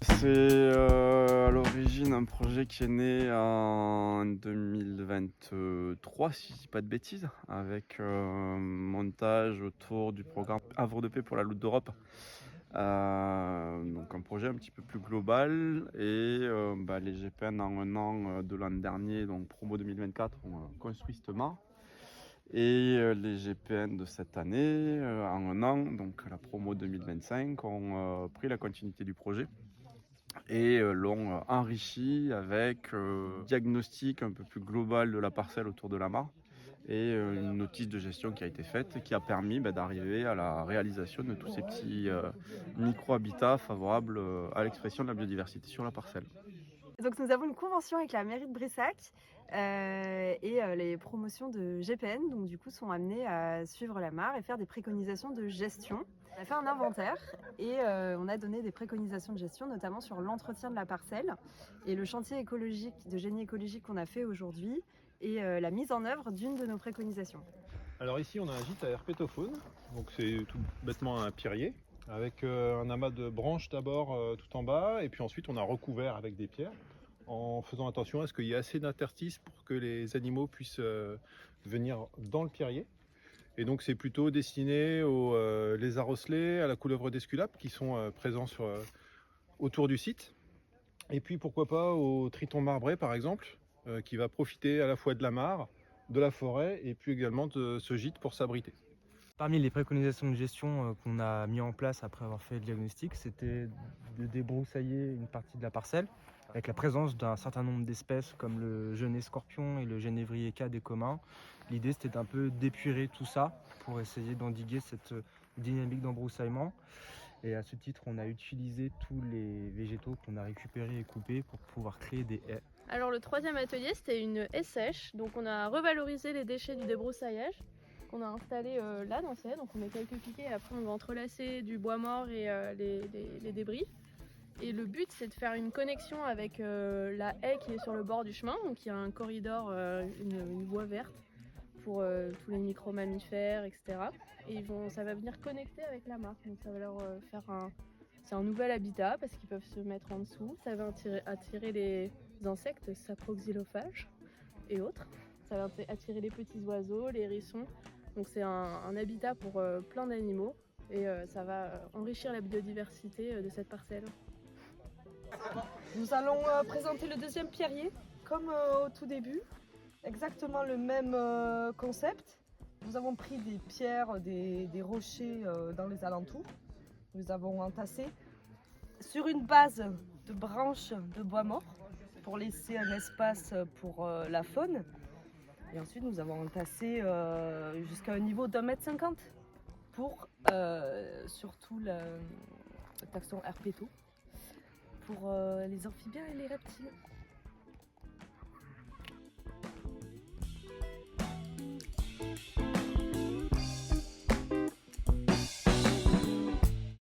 C'est à l'origine un projet qui est né en 2023, si je dis pas de bêtises, avec montage autour du programme Havre de paix pour la Loute d'Europe. Donc un projet un petit peu plus global et les GPN en un an de l'an dernier, donc promo 2024, ont construit cette mare. Et les GPN de cette année, en un an, donc la promo 2025, ont pris la continuité du projet et l'ont enrichi avec un diagnostic un peu plus global de la parcelle autour de la mare et une notice de gestion qui a été faite qui a permis d'arriver à la réalisation de tous ces petits micro-habitats favorables à l'expression de la biodiversité sur la parcelle. Donc nous avons une convention avec la mairie de Brissac et les promotions de GPN donc du coup sont amenées à suivre la mare et faire des préconisations de gestion. On a fait un inventaire et on a donné des préconisations de gestion notamment sur l'entretien de la parcelle et le chantier écologique de génie écologique qu'on a fait aujourd'hui et la mise en œuvre d'une de nos préconisations. Alors ici on a un gîte à herpétofaune, donc c'est tout bêtement un pierrier avec un amas de branches d'abord tout en bas et puis ensuite on a recouvert avec des pierres en faisant attention à ce qu'il y ait assez d'interstices pour que les animaux puissent venir dans le pierrier. Et donc c'est plutôt destiné aux lézards osselets, à la couleuvre d'Esculape qui sont présents autour du site. Et puis pourquoi pas au triton marbré par exemple, qui va profiter à la fois de la mare, de la forêt et puis également de ce gîte pour s'abriter. Parmi les préconisations de gestion qu'on a mis en place après avoir fait le diagnostic, c'était de débroussailler une partie de la parcelle avec la présence d'un certain nombre d'espèces comme le genêt scorpion et le genévrier K des communs. L'idée c'était d'un peu d'épurer tout ça pour essayer d'endiguer cette dynamique d'embroussaillement. Et à ce titre, on a utilisé tous les végétaux qu'on a récupérés et coupés pour pouvoir créer des haies. Alors le troisième atelier, c'était une haie sèche. Donc on a revalorisé les déchets du débroussaillage qu'on a installé là dans ces haies. Donc on met quelques piquets et après on va entrelacer du bois mort et les débris. Et le but c'est de faire une connexion avec la haie qui est sur le bord du chemin. Donc il y a un corridor, une voie verte pour tous les micro-mammifères, etc. Et ça va venir connecter avec la mare. Donc ça va leur faire c'est un nouvel habitat parce qu'ils peuvent se mettre en dessous. Ça va attirer les insectes saproxylophages et autres. Ça va attirer les petits oiseaux, les hérissons. Donc c'est un habitat pour plein d'animaux et ça va enrichir la biodiversité de cette parcelle. Nous allons présenter le deuxième pierrier comme au tout début. Exactement le même concept. Nous avons pris des pierres, des rochers dans les alentours. Nous avons entassé sur une base de branches de bois mort pour laisser un espace pour la faune. Et ensuite, nous avons entassé jusqu'à un niveau d'1,50 m pour surtout le taxon herpéto, pour les amphibiens et les reptiles.